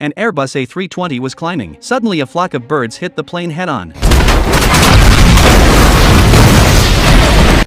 An Airbus A320 was climbing. Suddenly a flock of birds hit the plane head-on.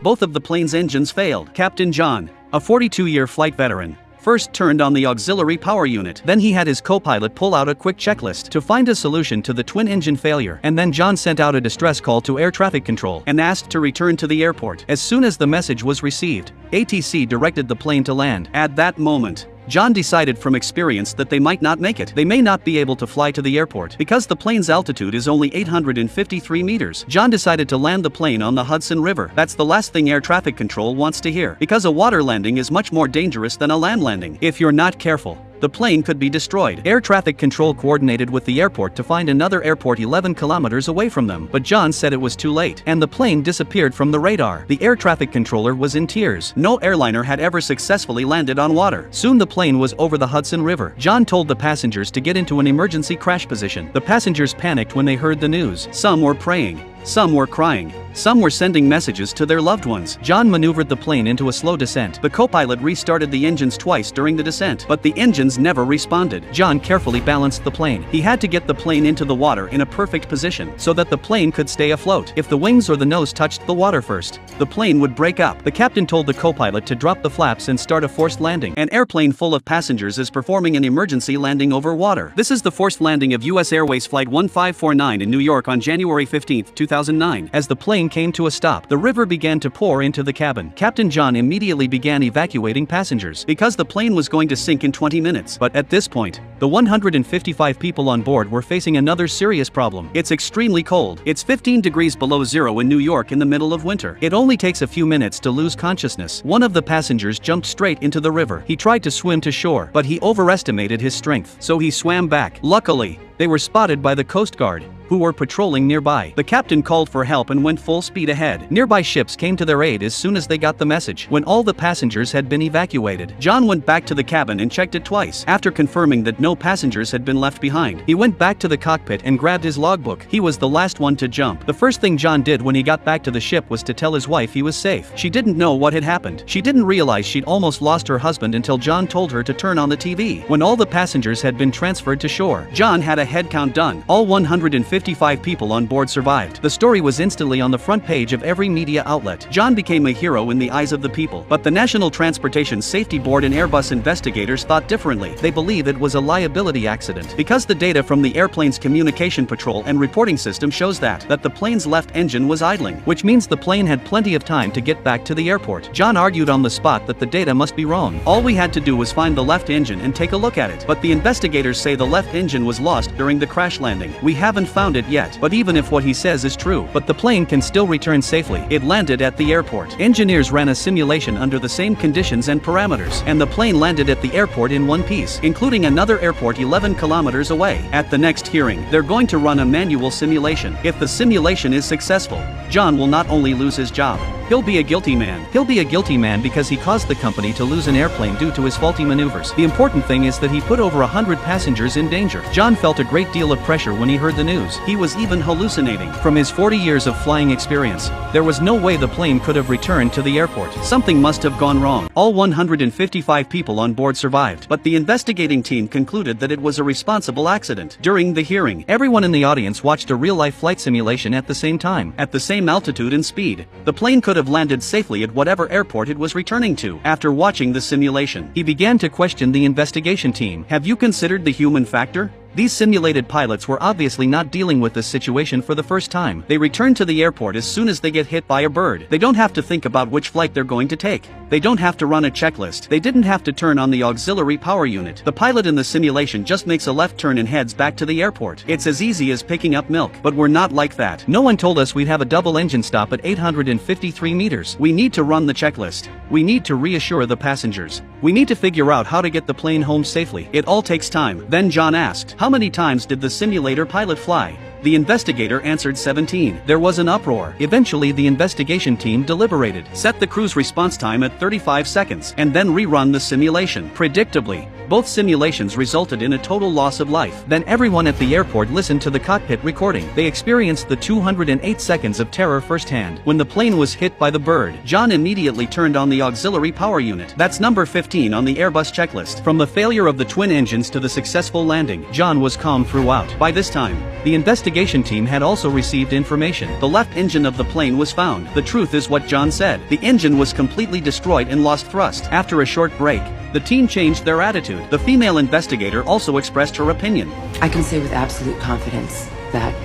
Both of the plane's engines failed. Captain John, a 42-year flight veteran, first turned on the auxiliary power unit. Then he had his co-pilot pull out a quick checklist to find a solution to the twin engine failure. And then John sent out a distress call to air traffic control and asked to return to the airport. As soon as the message was received, ATC directed the plane to land. At that moment, John decided from experience that they might not make it. They may not be able to fly to the airport because the plane's altitude is only 853 meters. John decided to land the plane on the Hudson River. That's the last thing air traffic control wants to hear, because a water landing is much more dangerous than a land landing. If you're not careful, the plane could be destroyed. Air traffic control coordinated with the airport to find another airport 11 kilometers away from them, but John said it was too late, and the plane disappeared from the radar. The air traffic controller was in tears. No airliner had ever successfully landed on water. Soon the plane was over the Hudson River. John told the passengers to get into an emergency crash position. The passengers panicked when they heard the news. Some were praying. Some were crying. Some were sending messages to their loved ones. John maneuvered the plane into a slow descent. The co-pilot restarted the engines twice during the descent, but the engines never responded. John carefully balanced the plane. He had to get the plane into the water in a perfect position so that the plane could stay afloat. If the wings or the nose touched the water first, the plane would break up. The captain told the co-pilot to drop the flaps and start a forced landing. An airplane full of passengers is performing an emergency landing over water. This is the forced landing of U.S. Airways Flight 1549 in New York on January 15, 2009. As the plane came to a stop, the river began to pour into the cabin. Captain John immediately began evacuating passengers because the plane was going to sink in 20 minutes. But at this point, the 155 people on board were facing another serious problem. It's extremely cold. It's 15 degrees below zero in New York in the middle of winter. It only takes a few minutes to lose consciousness. One of the passengers jumped straight into the river. He tried to swim to shore, but he overestimated his strength, so he swam back. Luckily, they were spotted by the Coast Guard, who were patrolling nearby. The captain called for help and went full speed ahead. Nearby ships came to their aid as soon as they got the message. When all the passengers had been evacuated, John went back to the cabin and checked it twice. After confirming that no passengers had been left behind, he went back to the cockpit and grabbed his logbook. He was the last one to jump. The first thing John did when he got back to the ship was to tell his wife he was safe. She didn't know what had happened. She didn't realize she'd almost lost her husband until John told her to turn on the TV. When all the passengers had been transferred to shore, John had a head count done. All 155 people on board survived. The story was instantly on the front page of every media outlet. John became a hero in the eyes of the people. But the National Transportation Safety Board and Airbus investigators thought differently. They believe it was a liability accident because the data from the airplane's communication patrol and reporting system shows that the plane's left engine was idling, which means the plane had plenty of time to get back to the airport. John argued on the spot that the data must be wrong. All we had to do was find the left engine and take a look at it. But the investigators say the left engine was lost during the crash landing. We haven't found it yet, but even if what he says is true, but the plane can still return safely. It landed at the airport. Engineers ran a simulation under the same conditions and parameters, and the plane landed at the airport in one piece, including another airport 11 kilometers away. At the next hearing, they're going to run a manual simulation. If the simulation is successful, John will not only lose his job, he'll be a guilty man. He'll be a guilty man because he caused the company to lose an airplane due to his faulty maneuvers. The important thing is that he put over 100 passengers in danger. John felt a great deal of pressure when he heard the news. He was even hallucinating. From his 40 years of flying experience, there was no way the plane could have returned to the airport. Something must have gone wrong. All 155 people on board survived, but the investigating team concluded that it was a responsible accident. During the hearing, everyone in the audience watched a real-life flight simulation at the same time, at the same altitude and speed. The plane could have landed safely at whatever airport it was returning to. After watching the simulation, he began to question the investigation team. Have you considered the human factor? These simulated pilots were obviously not dealing with this situation for the first time. They return to the airport as soon as they get hit by a bird. They don't have to think about which flight they're going to take. They don't have to run a checklist. They didn't have to turn on the auxiliary power unit. The pilot in the simulation just makes a left turn and heads back to the airport. It's as easy as picking up milk. But we're not like that. No one told us we'd have a double engine stop at 853 meters. We need to run the checklist. We need to reassure the passengers. We need to figure out how to get the plane home safely. It all takes time. Then John asked, how many times did the simulator pilot fly? The investigator answered 17. There was an uproar. Eventually the investigation team deliberated, set the crew's response time at 35 seconds, and then rerun the simulation. Predictably, both simulations resulted in a total loss of life. Then everyone at the airport listened to the cockpit recording. They experienced the 208 seconds of terror firsthand. When the plane was hit by the bird, John immediately turned on the auxiliary power unit. That's number 15 on the Airbus checklist. From the failure of the twin engines to the successful landing, John was calm throughout. By this time, the investigation team had also received information. The left engine of the plane was found. The truth is what John said. The engine was completely destroyed and lost thrust. After a short break, the team changed their attitude. The female investigator also expressed her opinion. I can say with absolute confidence that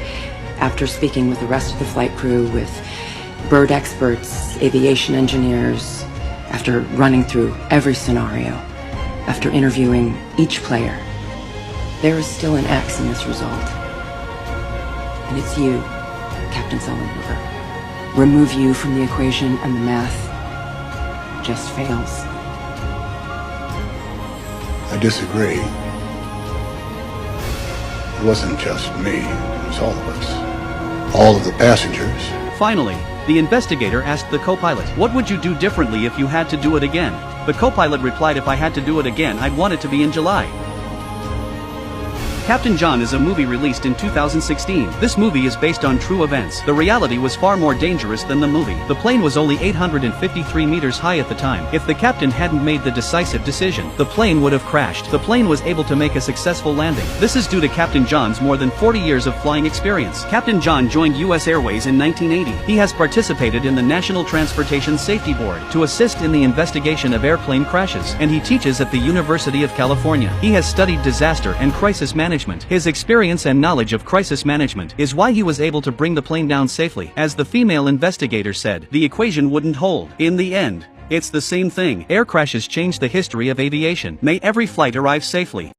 after speaking with the rest of the flight crew, with bird experts, aviation engineers, after running through every scenario, after interviewing each player, there is still an X in this result. And it's you, Captain Sullenberger. Remove you from the equation and the math just fails. I disagree. It wasn't just me, it was all of us. All of the passengers. Finally, the investigator asked the co-pilot, "What would you do differently if you had to do it again?" The co-pilot replied, "If I had to do it again, I'd want it to be in July." Captain John is a movie released in 2016. This movie is based on true events. The reality was far more dangerous than the movie. The plane was only 853 meters high at the time. If the captain hadn't made the decisive decision, the plane would have crashed. The plane was able to make a successful landing. This is due to Captain John's more than 40 years of flying experience. Captain John joined U.S. Airways in 1980. He has participated in the National Transportation Safety Board to assist in the investigation of airplane crashes, and he teaches at the University of California. He has studied disaster and crisis management. His experience and knowledge of crisis management is why he was able to bring the plane down safely. As the female investigator said, the equation wouldn't hold. In the end, it's the same thing. Air crashes changed the history of aviation. May every flight arrive safely.